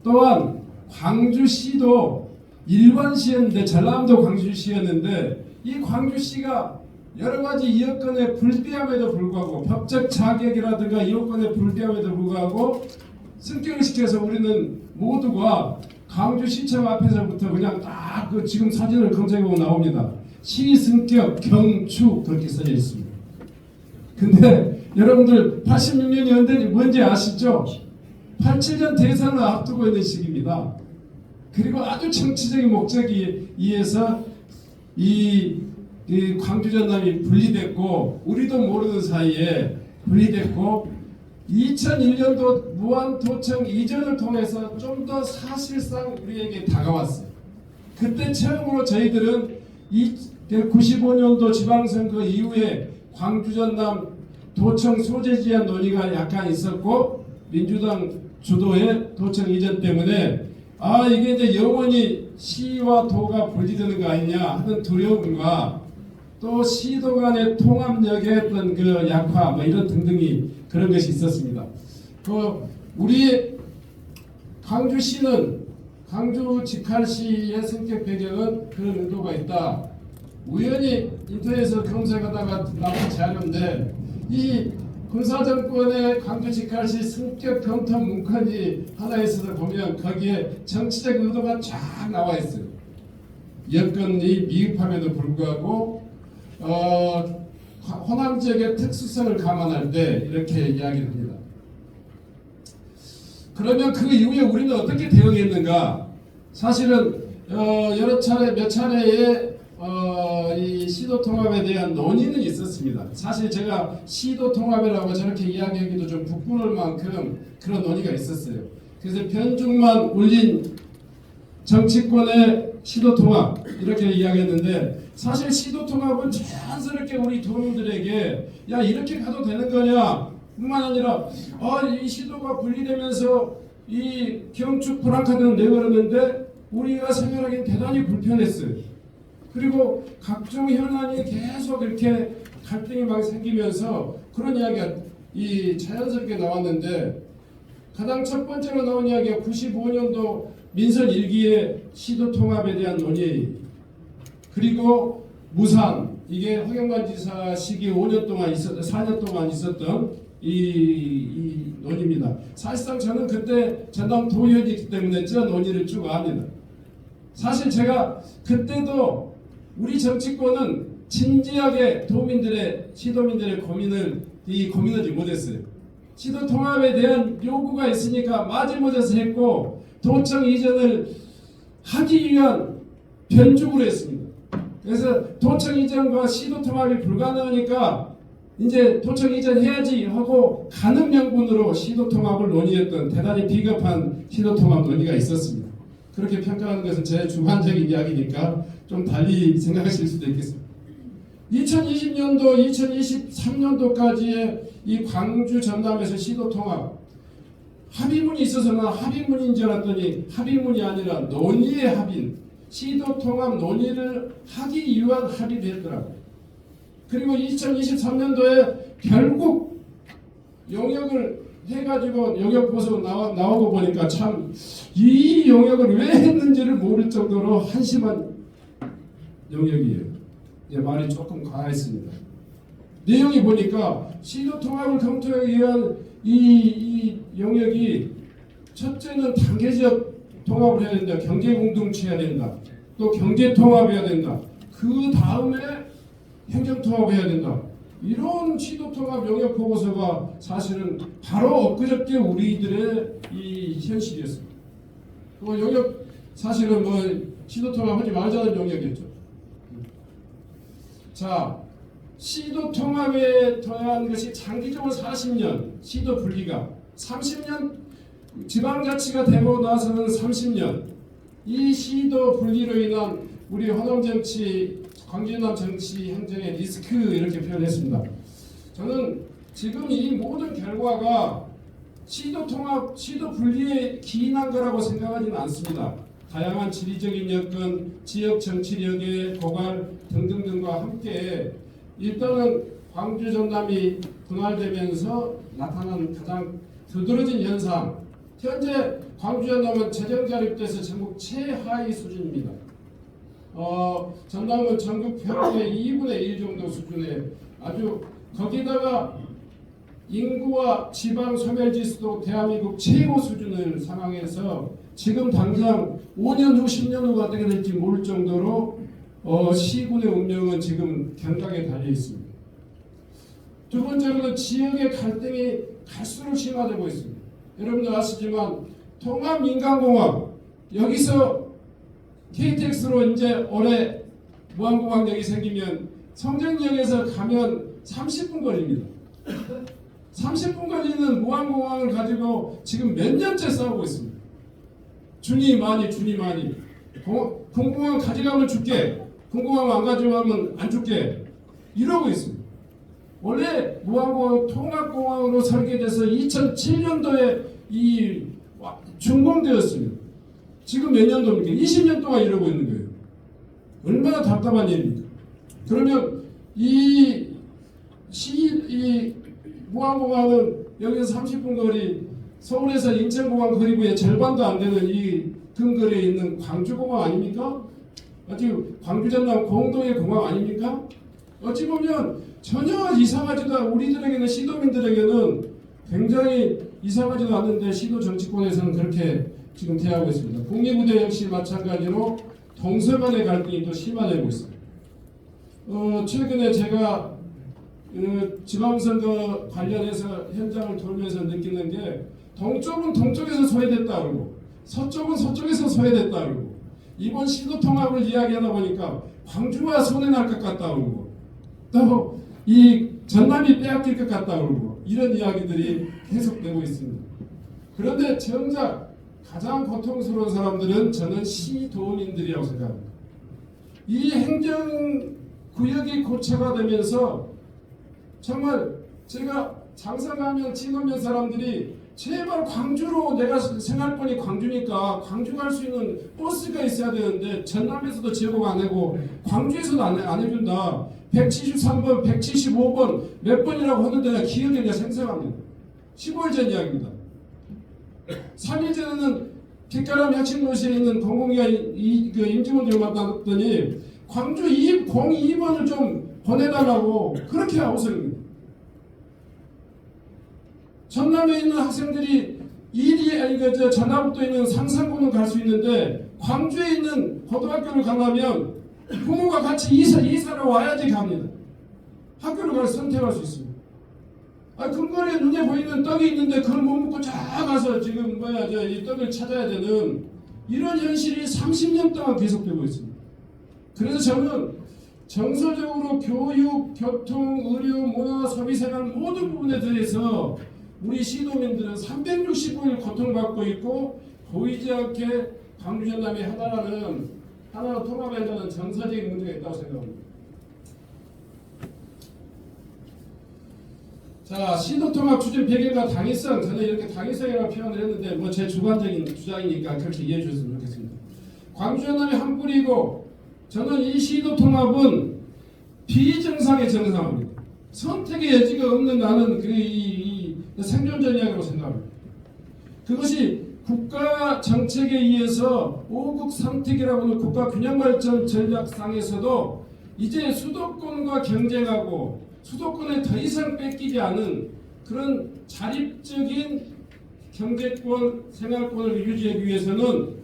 또한 광주시도 일반시였는데, 전라남도 광주시였는데, 이 광주시가 여러 가지 여건에 불비함에도 불구하고, 법적 자격이라든가 여건에 불비함에도 불구하고 승격을 시켜서 우리는 모두가 광주시청 앞에서부터 그냥 딱 그 지금 사진을 검색해보면 나옵니다. 시승격 경축 그렇게 써져 있습니다. 근데 여러분들 86년이 언제인지 뭔지 아시죠? 87년 대선을 앞두고 있는 시기입니다. 그리고 아주 정치적인 목적에 의해서 이 광주 전남이 분리됐고, 우리도 모르는 사이에 분리됐고, 2001년도 무한도청 이전을 통해서 좀 더 사실상 우리에게 다가왔어요. 그때 처음으로 저희들은 95년도 지방선거 이후에 광주 전남 도청 소재 제한 논의가 약간 있었고, 민주당 주도의 도청 이전 때문에 이게 이제 영원히 시와 도가 분리되는 거 아니냐 하는 두려움과, 또 시도 간의 통합력의 어떤 그 약화 뭐 이런 등등이 그런 것이 있었습니다. 우리 광주시는, 광주 직할시의 성격 배경은 그런 의도가 있다. 우연히 인터넷에서 검색하다가 나온 자료인데, 이 군사정권의 광주 직할시 성격 검토 문건이 하나 있어서 보면 거기에 정치적 의도가 쫙 나와 있어요. 여건이 미흡함에도 불구하고 호남 지역의 특수성을 감안할 때 이렇게 이야기를 합니다. 그러면 그 이후에 우리는 어떻게 대응했는가? 사실은 여러 차례 몇 차례의 이 시도 통합에 대한 논의는 있었습니다. 사실 제가 시도 통합이라고 저렇게 이야기하기도 좀 부끄러울 만큼 그런 논의가 있었어요. 그래서 변죽만 울린 정치권의 시도 통합 이렇게 이야기했는데, 사실 시도 통합은 자연스럽게 우리 도민들에게 야 이렇게 가도 되는 거냐 뿐만 아니라 이 시도가 분리되면서 이 경축 불안카드는 내버렸는데 우리가 생활하기엔 대단히 불편했어요. 그리고 각종 현안이 계속 이렇게 갈등이 막 생기면서 그런 이야기가 자연스럽게 나왔는데, 가장 첫 번째로 나온 이야기가 95년도 민선 1기의 시도 통합에 대한 논의, 그리고 무산, 이게 허경관 지사 시기 4년 동안 있었던 이 논의입니다. 사실상 저는 그때 전남 도의원이기 때문에 저 논의를 쭉 압니다. 사실 제가 그때도 우리 정치권은 진지하게 시도민들의 고민을 고민하지 못했어요. 시도 통합에 대한 요구가 있으니까 마지못해서 했고, 도청 이전을 하기 위한 변죽으로 했습니다. 그래서 도청 이전과 시도 통합이 불가능하니까 이제 도청 이전 해야지 하고 가는 명분으로 시도 통합을 논의했던 대단히 비겁한 시도 통합 논의가 있었습니다. 그렇게 평가하는 것은 제 주관적인 이야기니까 좀 달리 생각하실 수도 있겠습니다. 2020년도, 2023년도까지의 이 광주 전남에서 시도 통합 합의문이 있어서는 합의문인 줄 알았더니 합의문이 아니라 논의의 합의, 시도 통합 논의를 하기 위한 합의를 했더라고요. 그리고 2023년도에 결국 용역을 해가지고 용역 보수 나오고 보니까 참 이 용역을 왜 했는지를 모를 정도로 한심한 용역이에요. 말이 조금 과했습니다. 내용이 보니까 시도 통합을 검토하기 위한 이 용역이, 첫째는 단계적 통합을 해야 된다. 경제 공동체 해야 된다. 또 경제 통합해야 된다. 그 다음에 행정 통합해야 된다. 이런 시도 통합 용역 보고서가 사실은 바로 엊그저께 우리들의 이 현실이었습니다. 그 용역 사실은 시도 통합하지 말자는 용역이었죠. 자, 시도 통합에 더한 것이 장기적으로 40년, 시도 분리가 30년, 지방자치가 되고 나서는 30년, 이 시도 분리로 인한 우리 호남정치, 광주남 정치 행정의 리스크 이렇게 표현했습니다. 저는 지금 이 모든 결과가 시도 통합, 시도 분리에 기인한 거라고 생각하지는 않습니다. 다양한 지리적인 여건, 지역 정치력의 고갈 등등등과 함께 일단은 광주 전남이 분할되면서 나타난 가장 두드러진 현상, 현재 광주 전남은 재정 자립돼서 전국 최하위 수준입니다. 전남은 전국 평균의 2분의 1 정도 수준에 아주 거기다가 인구와 지방 소멸지수도 대한민국 최고 수준을 상황에서 지금 당장 5년 후 10년 후가 어떻게 될지 모를 정도로 시군의 운명은 지금 경각에 달려 있습니다. 두 번째로는 지역의 갈등이 갈수록 심화되고 있습니다. 여러분들 아시지만 통합민간공항 여기서 KTX로 이제 올해 무한공항역이 생기면 성정역에서 가면 30분 걸립니다. 30분 걸리는 무한공항을 가지고 지금 몇 년째 싸우고 있습니다. 준이 많이 공공항 가져가면 줄게, 공공항 안 가져가면 안 줄게 이러고 있습니다. 원래 무한공항 통합공항으로 설계돼서 2007년도에 준공되었습니다. 지금 몇 년도입니까? 20년 동안 이러고 있는 거예요. 얼마나 답답한 일입니까? 그러면 이 무한공항은 여기서 30분 거리, 서울에서 인천공항 거리부의 절반도 안 되는 이 근거리에 있는 광주공항 아닙니까? 어찌 광주 전남 공동의 공항 아닙니까? 어찌 보면 전혀 이상하지도 우리들에게는 시도민들에게는 굉장히 이상하지도 않는데 시도 정치권에서는 그렇게 지금 대하고 있습니다. 국립무대 역시 마찬가지로 동서 간의 갈등이 또 심화되고 있습니다. 최근에 제가 지방선거 관련해서 현장을 돌면서 느끼는 게 동쪽은 동쪽에서 소외됐다 그러고 서쪽은 서쪽에서 소외됐다 그러고 이번 시도 통합을 이야기하다 보니까 광주와 손해날 것 같다 그러고 또 이 전남이 빼앗길 것 같다 그러고 이런 이야기들이 계속되고 있습니다. 그런데 정작 가장 고통스러운 사람들은 저는 시도민들이라고 생각합니다. 이 행정구역이 고체가 되면서 정말 제가 장사 가면 친오면 사람들이 제발 광주로 내가 생활권이 광주니까 광주 갈 수 있는 버스가 있어야 되는데 전남에서도 제공 안 하고 광주에서도 안 해준다. 173번, 175번 몇 번이라고 하는데 내가 기억이 내가 생생합니다. 15일 전 이야기입니다. 3일 전에는 뒷가람 혁신도시에 있는 공공기관 임직원들을 만났더니 광주 02번을 좀 보내달라고 그렇게 아우성입니다. 전남에 있는 학생들이 전라북도에 있는 상산고는 갈 수 있는데 광주에 있는 고등학교를 가려면 부모가 같이 이사를 와야지 갑니다. 학교를 선택할 수 있습니다. 근거리에 눈에 보이는 떡이 있는데 그걸 못 먹고 쫙 가서 지금 이 떡을 찾아야 되는 이런 현실이 30년 동안 계속되고 있습니다. 그래서 저는 정서적으로 교육, 교통, 의료, 문화, 소비생활 모든 부분에 대해서 우리 시도민들은 365일 고통받고 있고 보이지 않게 광주 전남이 하나로 통합해야 되는 정서적인 문제가 있다고 생각합니다. 자, 시도통합 추진 배경과 당위성, 저는 이렇게 당위성이라고 표현을 했는데 제 주관적인 주장이니까 그렇게 이해해 주셨으면 좋겠습니다. 광주 전남이 한 뿌리고 저는 이 시도통합은 비정상의 정상입니다. 선택의 여지가 없는 나는 생존 전략이라고 생각합니다. 그것이 국가 정책에 의해서 5국 선택이라고 하는 국가 균형 발전 전략상에서도 이제 수도권과 경쟁하고 수도권에 더 이상 뺏기지 않은 그런 자립적인 경제권, 생활권을 유지하기 위해서는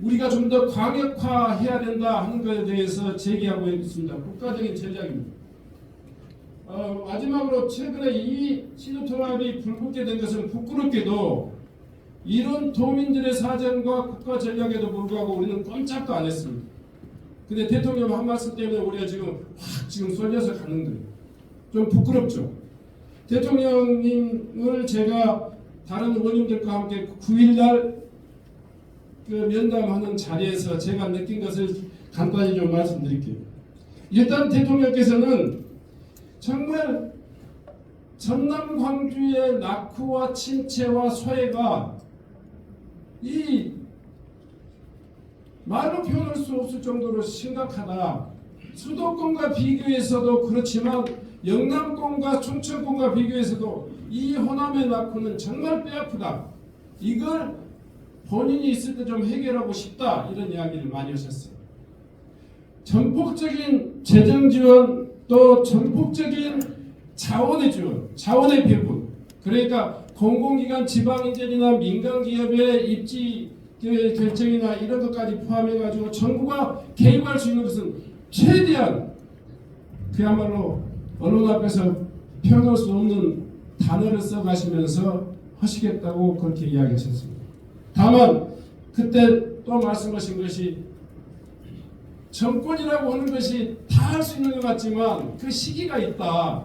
우리가 좀 더 광역화해야 된다 하는 것에 대해서 제기하고 있습니다. 국가적인 전략입니다. 마지막으로 최근에 이 시도통합이 불붙게 된 것은 부끄럽게도 이런 도민들의 사정과 국가 전략에도 불구하고 우리는 꼼짝도 안 했습니다. 근데 대통령 한 말씀 때문에 우리가 지금 쏠려서 가는 거예요. 좀 부끄럽죠. 대통령님을 제가 다른 의원님들과 함께 9일날 면담하는 자리에서 제가 느낀 것을 간단히 좀 말씀드릴게요. 일단 대통령께서는 정말 전남 광주의 낙후와 침체와 소외가 이 말로 표현할 수 없을 정도로 심각하다. 수도권과 비교해서도 그렇지만 영남권과 충청권과 비교해서도 이 호남의 낙후는 정말 뼈아프다. 이걸 본인이 있을 때 좀 해결하고 싶다 이런 이야기를 많이 하셨어요. 전폭적인 재정 지원 또 전폭적인 자원의 지원, 자원의 배분. 그러니까 공공기관 지방인재나 민간기업의 입지 결정이나 이런 것까지 포함해가지고 정부가 개입할 수 있는 것은 최대한 그야말로 언론 앞에서 표현할 수 없는 단어를 써가시면서 하시겠다고 그렇게 이야기하셨습니다. 다만 그때 또 말씀하신 것이 정권이라고 하는 것이 다 할 수 있는 것 같지만 그 시기가 있다.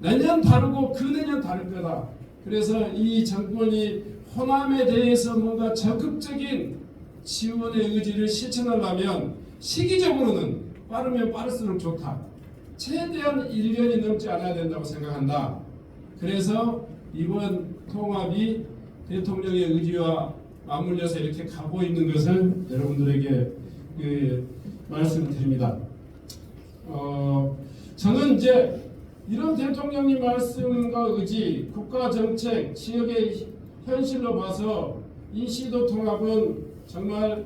내년 다르고 그 내년 다를 거다. 그래서 이 정권이 호남에 대해서 뭔가 적극적인 지원의 의지를 실천하려면 시기적으로는 빠르면 빠를수록 좋다. 최대한 1년이 넘지 않아야 된다고 생각한다. 그래서 이번 통합이 대통령의 의지와 맞물려서 이렇게 가고 있는 것을 여러분들에게 말씀드립니다. 저는 이제 이런 대통령님 말씀과 의지, 국가 정책, 지역의 현실로 봐서 이 시도 통합은 정말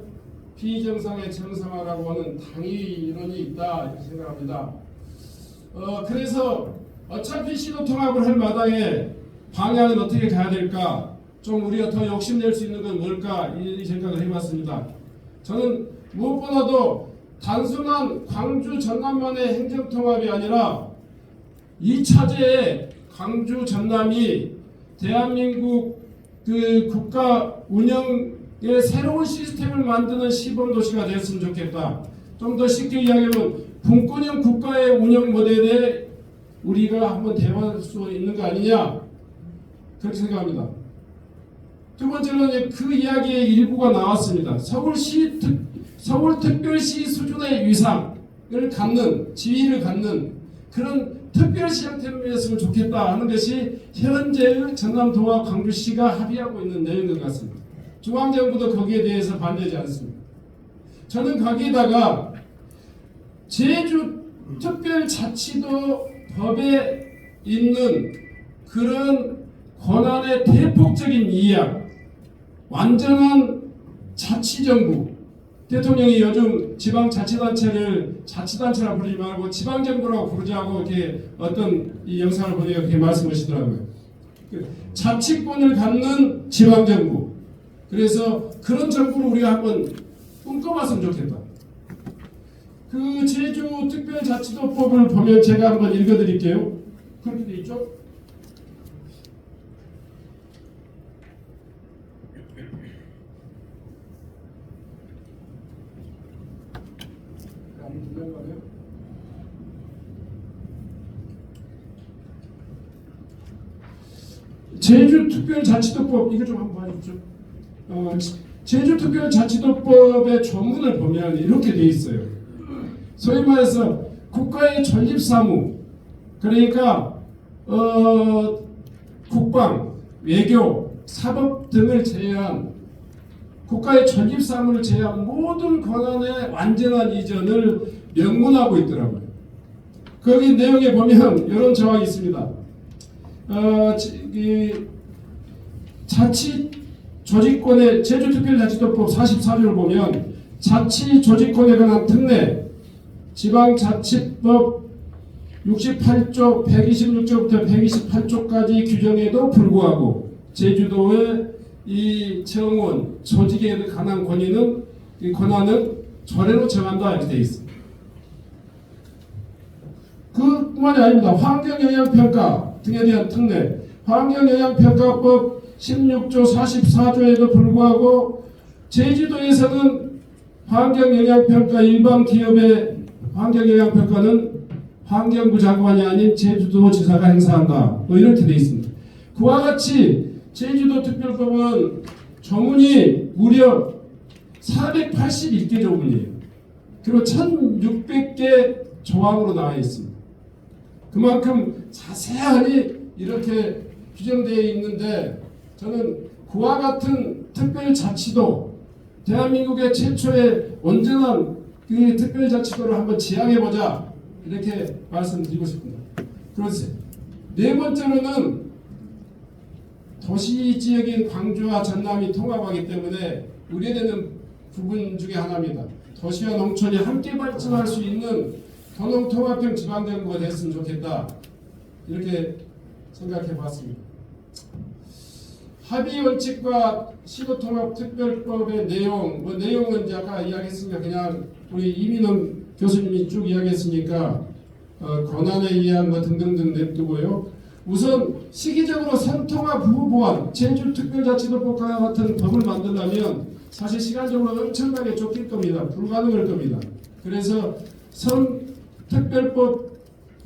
비정상의 정상화라고 하는 당위론이 있다 이렇게 생각합니다. 그래서 어차피 시도 통합을 할 마당에 방향은 어떻게 가야 될까? 좀 우리가 더 욕심낼 수 있는 건 뭘까? 이 생각을 해봤습니다. 저는 무엇보다도 단순한 광주 전남만의 행정통합이 아니라 2차제의 광주 전남이 대한민국 그 국가 운영의 새로운 시스템을 만드는 시범도시가 됐으면 좋겠다. 좀 더 쉽게 이야기하면 분권형 국가의 운영 모델에 우리가 한번 대화할 수 있는 거 아니냐 그렇게 생각합니다. 두 번째로는 그 이야기의 일부가 나왔습니다. 서울특별시 수준의 위상을 갖는 지위를 갖는 그런 특별시 형태로 했으면 좋겠다 하는 것이 현재의 전남도와 광주시가 합의하고 있는 내용인 것 같습니다. 중앙정부도 거기에 대해서 반대하지 않습니다. 저는 거기에다가 제주특별자치도 법에 있는 그런 권한의 대폭적인 이양, 완전한 자치정부, 대통령이 요즘 지방자치단체를 자치단체라 부르지 말고 지방정부라고 부르자고 이렇게 어떤 이 영상을 보니까 그렇게 말씀하시더라고요. 자치권을 갖는 지방정부. 그래서 그런 정부를 우리가 한번 꿈꿔봤으면 좋겠다. 그 제주특별자치도법을 보면 제가 한번 읽어드릴게요. 그렇게 돼 있죠? 제주특별자치도법 이거 좀 한번 봐주죠. 제주특별자치도법의 조문을 보면 이렇게 돼 있어요. 소위 말해서 국가의 전립사무 그러니까 국방, 외교, 사법 등을 제외한 국가의 전립사무를 제외한 모든 권한의 완전한 이전을 명문하고 있더라고요. 거기 내용에 보면 이런 조항이 있습니다. 자치 조직권의 제주특별자치도법 44조를 보면 자치 조직권에 관한 특례 지방자치법 68조 126조부터 128조까지 규정에도 불구하고 제주도의 이 정원 조직에 관한 권한은 조례로 정한다 이렇게 되어 있습니다. 그뿐만이 아닙니다. 환경영향평가 등에 대한 특례 환경영향평가법 16조 44조에도 불구하고 제주도에서는 환경영향평가 일반 기업의 환경영향평가는 환경부 장관이 아닌 제주도지사가 행사한다. 뭐 이렇게 되어 있습니다. 그와 같이 제주도특별법은 조문이 무려 481개 조문이에요. 그리고 1600개 조항으로 나와 있습니다. 그만큼 자세하게 이렇게 규정되어 있는데 저는 그와 같은 특별자치도 대한민국의 최초의 온전한 그 특별자치도를 한번 지향해보자 이렇게 말씀드리고 싶습니다. 그렇지. 네 번째로는 도시 지역인 광주와 전남이 통합하기 때문에 우려되는 부분 중에 하나입니다. 도시와 농촌이 함께 발전할 수 있는 도농통합형 지방정부가 됐으면 좋겠다. 이렇게 생각해 봤습니다. 합의 원칙과 시도통합특별법의 내용, 내용은 아까 이야기했으니까 그냥 우리 이민영 교수님이 쭉 이야기했으니까 권한에 의한 등등등 냅두고요. 우선 시기적으로 선통합 후보안, 제주특별자치도법과 같은 법을 만들려면 사실 시간적으로 엄청나게 쫓길 겁니다. 불가능할 겁니다. 그래서 선특별법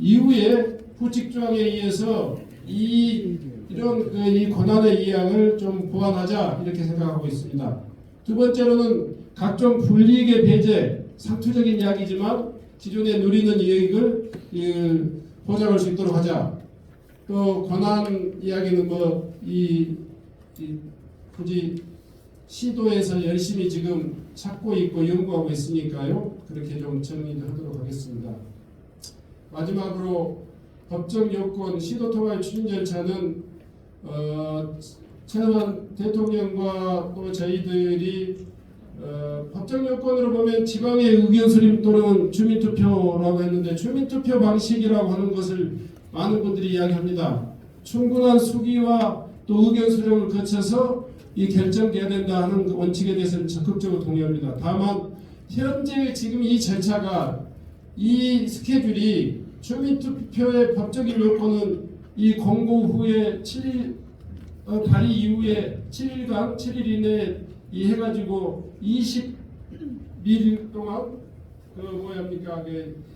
이후에 후칙조항에 의해서 이런 이 권한의 이양을 좀 보완하자 이렇게 생각하고 있습니다. 두 번째로는 각종 불이익의 배제, 상투적인 이야기지만 기존에 누리는 이익을 보장할 수 있도록 하자. 또 권한 이야기는 굳이 시도에서 열심히 지금 찾고 있고 연구하고 있으니까요. 그렇게 좀 정리하도록 하겠습니다. 마지막으로 법적 요건 시도통합 추진 절차는 최소한 대통령과 또 저희들이 법적 요건으로 보면 지방의 의견 수렴 또는 주민투표라고 했는데 주민투표 방식이라고 하는 것을 많은 분들이 이야기합니다. 충분한 수기와 또 의견 수렴을 거쳐서 이 결정돼야 된다 하는 원칙에 대해서는 적극적으로 동의합니다. 다만 현재 지금 이 절차가 이 스케줄이 주민투표의 법적인 요건은 이 공고 후에 7일 발의 이후에 7일간 7일 이내에 이 해가지고 20일 동안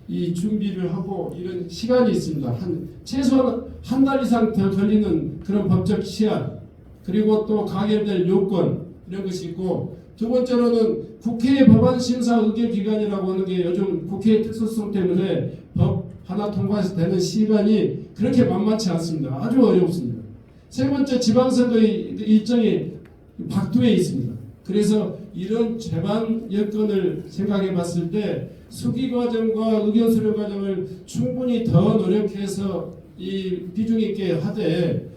이 준비를 하고 이런 시간이 있습니다. 최소한 한 달 이상 더 걸리는 그런 법적 시한 그리고 또 가결될 요건 이런 것이 있고 두 번째로는 국회의 법안 심사 의결 기간이라고 하는 게 요즘 국회의 특수성 때문에 법 하나 통과해서 되는 시간이 그렇게 만만치 않습니다. 아주 어렵습니다. 세 번째 지방선거의 일정이 박두에 있습니다. 그래서 이런 제반 여건을 생각해 봤을 때 수기 과정과 의견 수렴 과정을 충분히 더 노력해서 이 비중 있게 하되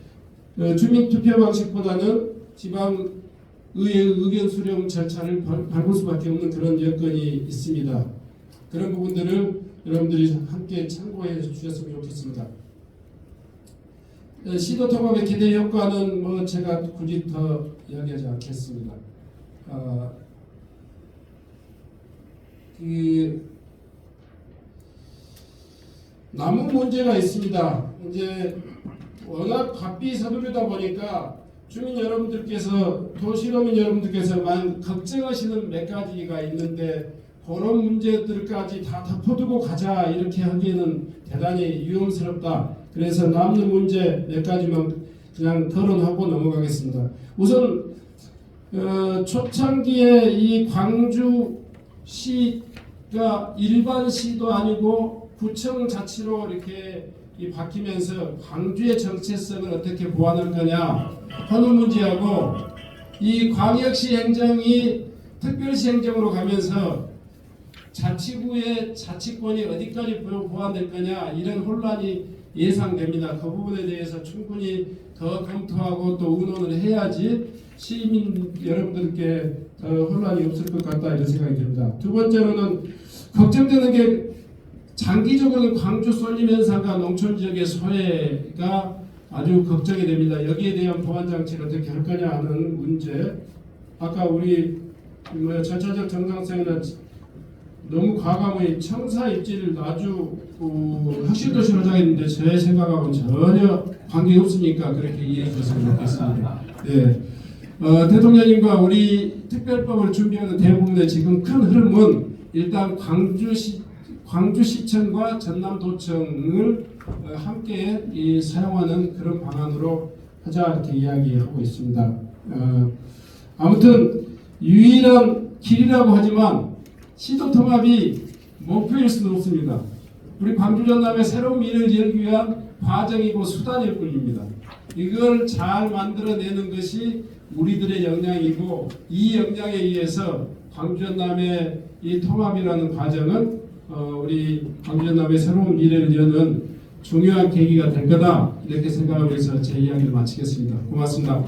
주민투표 방식보다는 지방의회 의견 수렴 절차를 밟을 수밖에 없는 그런 여건이 있습니다. 그런 부분들을 여러분들이 함께 참고해 주셨으면 좋겠습니다. 시도통합의 기대 효과는 제가 굳이 더 이야기하지 않겠습니다. 남은 문제가 있습니다. 이제 워낙 바삐 서두르다 보니까 주민 여러분들께서 도시도민 여러분들께서 많이 걱정하시는 몇 가지가 있는데 그런 문제들까지 다 덮어두고 가자 이렇게 하기에는 대단히 위험스럽다. 그래서 남는 문제 몇 가지만 그냥 거론하고 넘어가겠습니다. 우선 초창기에 이 광주시가 일반 시도 아니고 구청 자치로 이렇게 바뀌면서 광주의 정체성을 어떻게 보완할 거냐 하는 문제하고 이 광역시 행정이 특별시 행정으로 가면서 자치구의 자치권이 어디까지 보완될 거냐 이런 혼란이 예상됩니다. 그 부분에 대해서 충분히 더 검토하고 또 의논을 해야지 시민 여러분들께 더 혼란이 없을 것 같다 이런 생각이 듭니다. 두 번째로는 걱정되는 게 장기적으로는 광주 쏠림 현상과 농촌 지역의 소외가 아주 걱정이 됩니다. 여기에 대한 보완 장치를 어떻게 할 거냐 하는 문제. 아까 우리 전체적 정당성이나 너무 과감히 청사 입지를 아주 혁신도시로 하자했는데 제 생각하고는 전혀 관계 없으니까 그렇게 이해해 주셨으면 좋겠습니다. 네. 대통령님과 우리 특별법을 준비하는 대부분의 지금 큰 흐름은 일단 광주시청과 전남도청을 함께 사용하는 그런 방안으로 하자 이렇게 이야기하고 있습니다. 아무튼 유일한 길이라고 하지만 시도통합이 목표일 수는 없습니다. 우리 광주 전남의 새로운 미래를 열기 위한 과정이고 수단일 뿐입니다. 이걸 잘 만들어내는 것이 우리들의 역량이고 이 역량에 의해서 광주 전남의 이 통합이라는 과정은 우리 광주 전남의 새로운 미래를 여는 중요한 계기가 될 거다 이렇게 생각하면서 제 이야기를 마치겠습니다. 고맙습니다.